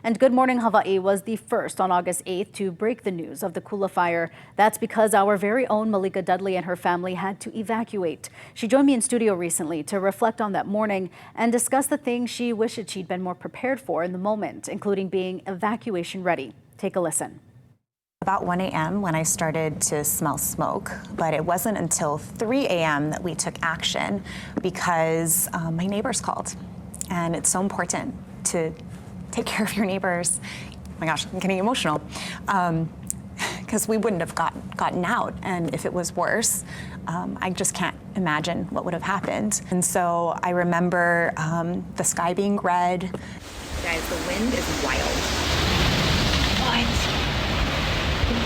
And Good Morning Hawaii was the first on August 8th to break the news of the Kula fire. That's because our very own Malika Dudley and her family had to evacuate. She joined me in studio recently to reflect on that morning and discuss the things she wished she'd been more prepared for in the moment, including being evacuation ready. Take a listen. About 1 a.m. when I started to smell smoke, but it wasn't until 3 a.m. that we took action because my neighbors called. And it's so important to take care of your neighbors. Oh my gosh, I'm getting emotional. Because we wouldn't have gotten out, and if it was worse, I just can't imagine what would have happened. And so I remember the sky being red. Guys, the wind is wild. What?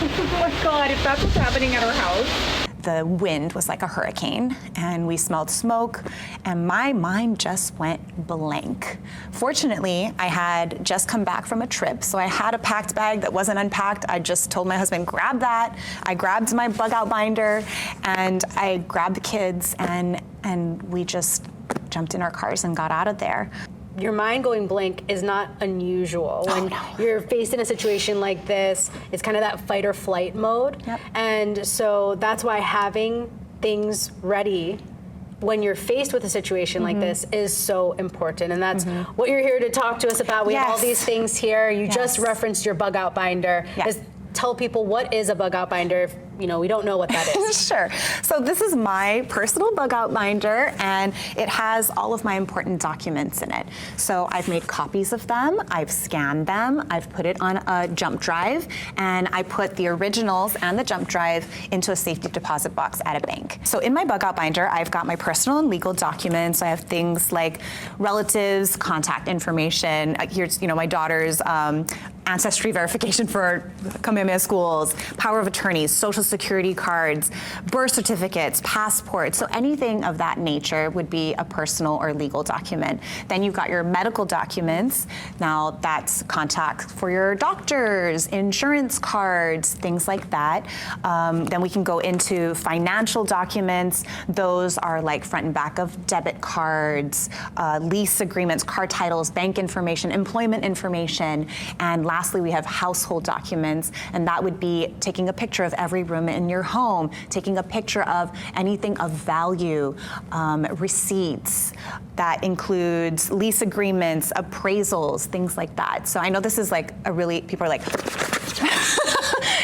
Oh my God, if that's what's happening at our house. The wind was like a hurricane, and we smelled smoke, and my mind just went blank. Fortunately, I had just come back from a trip, so I had a packed bag that wasn't unpacked. I just told my husband, grab that. I grabbed my bug out binder, and I grabbed the kids, and we just jumped in our cars and got out of there. Your mind going blank is not unusual. When you're faced in a situation like this, it's kind of that fight or flight mode. Yep. And so that's why having things ready when you're faced with a situation like this is so important. And that's what you're here to talk to us about. We have all these things here. You just referenced your bug out binder. Yes. Tell people, what is a bug out binder if we don't know what that is? Sure. So this is my personal bug out binder, and it has all of my important documents in it. So I've made copies of them, I've scanned them, I've put it on a jump drive, and I put the originals and the jump drive into a safety deposit box at a bank. So in my bug out binder, I've got my personal and legal documents. I have things like relatives, contact information. Here's my daughter's ancestry verification for Kamehameha schools, power of attorneys, social security cards, birth certificates, passports. So anything of that nature would be a personal or legal document. Then you've got your medical documents. Now that's contact for your doctors, insurance cards, things like that. Then we can go into financial documents. Those are like front and back of debit cards, lease agreements, car titles, bank information, employment information, and lastly, we have household documents, and that would be taking a picture of every room in your home, taking a picture of anything of value, receipts. That includes lease agreements, appraisals, things like that. So I know this is like people are like,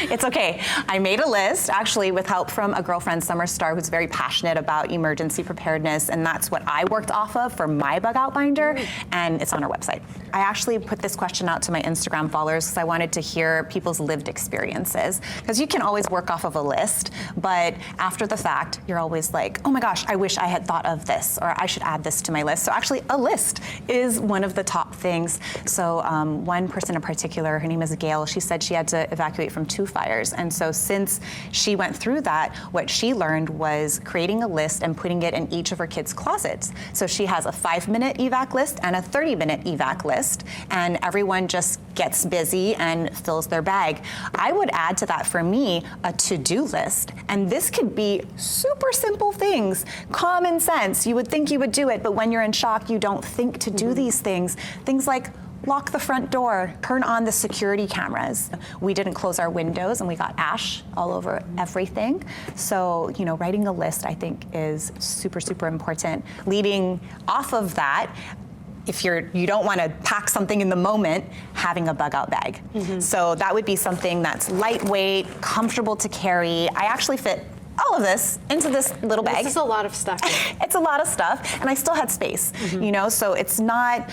it's okay. I made a list, actually, with help from a girlfriend, Summer Star, who's very passionate about emergency preparedness, and that's what I worked off of for my bug out binder, and it's on our website. I actually put this question out to my Instagram followers because I wanted to hear people's lived experiences, because you can always work off of a list, but after the fact, you're always like, oh my gosh, I wish I had thought of this, or I should add this to my list. So actually, a list is one of the top things. So one person in particular, her name is Gail, she said she had to evacuate from 2 fires. And so since she went through that, what she learned was creating a list and putting it in each of her kids' closets. So she has a 5-minute evac list and a 30-minute evac list, and everyone just gets busy and fills their bag. I would add to that, for me, a to-do list. And this could be super simple things, common sense. You would think you would do it, but when you're in shock, you don't think to do these things. Things like lock the front door, turn on the security cameras. We didn't close our windows, and we got ash all over everything. So, writing a list, I think, is super, super important. Leading off of that, if you don't want to pack something in the moment, having a bug out bag. So that would be something that's lightweight, comfortable to carry. I actually fit all of this into this little bag. This is a lot of stuff. It's a lot of stuff, and I still had space, so it's not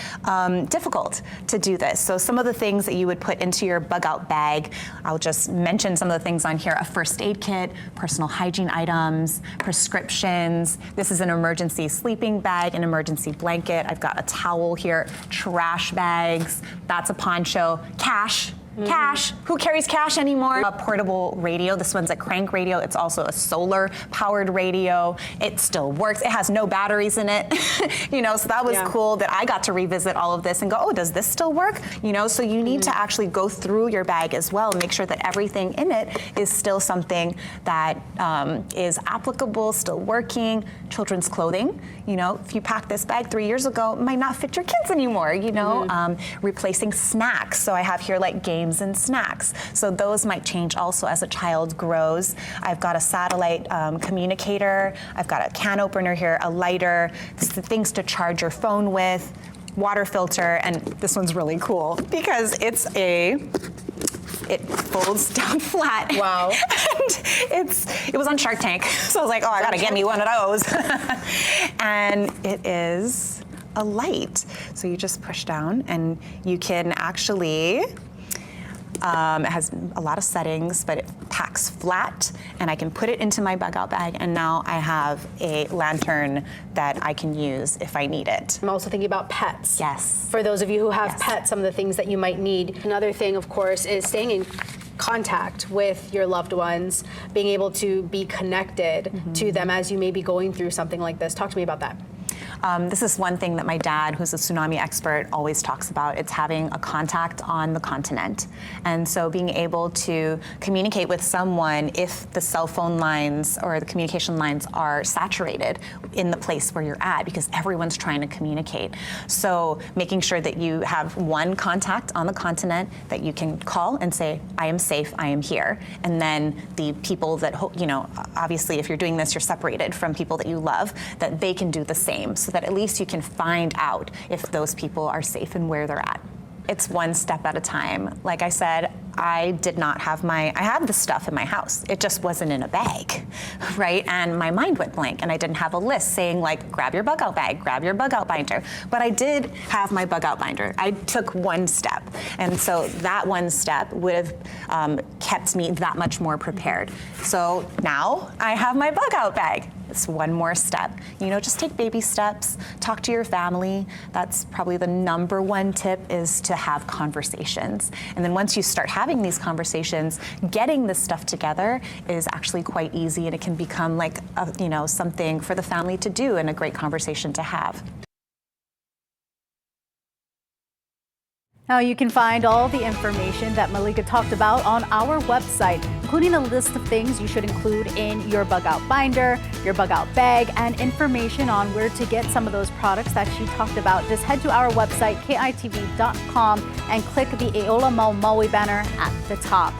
difficult to do this. So some of the things that you would put into your bug out bag, I'll just mention some of the things on here: a first aid kit, personal hygiene items, prescriptions. This is an emergency sleeping bag, an emergency blanket. I've got a towel here, trash bags, that's a poncho, cash. Cash. Who carries cash anymore? A portable radio. This one's a crank radio. It's also a solar powered radio. It still works. It has no batteries in it. So that was cool that I got to revisit all of this and go, oh, does this still work? So you need to actually go through your bag as well, make sure that everything in it is still something that is applicable, still working. Children's clothing. If you packed this bag 3 years ago, it might not fit your kids anymore. Replacing snacks. So I have here like games and snacks. So those might change also as a child grows. I've got a satellite communicator. I've got a can opener here, a lighter, things to charge your phone with, water filter, and this one's really cool because it folds down flat. Wow. And it was on Shark Tank. So I was like, oh, I gotta get me one of those. And it is a light. So you just push down and you can actually, it has a lot of settings, but it packs flat, and I can put it into my bug out bag, and now I have a lantern that I can use if I need it. I'm also thinking about pets. Yes. For those of you who have pets, some of the things that you might need. Another thing, of course, is staying in contact with your loved ones, being able to be connected to them as you may be going through something like this. Talk to me about that. This is one thing that my dad, who's a tsunami expert, always talks about. It's having a contact on the continent. And so being able to communicate with someone if the cell phone lines or the communication lines are saturated in the place where you're at, because everyone's trying to communicate. So making sure that you have one contact on the continent that you can call and say, I am safe, I am here. And then the people that, obviously if you're doing this, you're separated from people that you love, that they can do the same, so that at least you can find out if those people are safe and where they're at. It's one step at a time. Like I said, I did not have I had the stuff in my house. It just wasn't in a bag, right? And my mind went blank, and I didn't have a list saying like, grab your bug out bag, grab your bug out binder. But I did have my bug out binder. I took one step. And so that one step would have kept me that much more prepared. So now I have my bug out bag. It's one more step. Just take baby steps, talk to your family. That's probably the number one tip, is to have conversations. And then once you start having these conversations, getting this stuff together is actually quite easy, and it can become like something for the family to do and a great conversation to have. Now you can find all the information that Malika talked about on our website, including a list of things you should include in your bug out binder, your bug out bag, and information on where to get some of those products that she talked about. Just head to our website, kitv.com, and click the Eola Mau Maui banner at the top.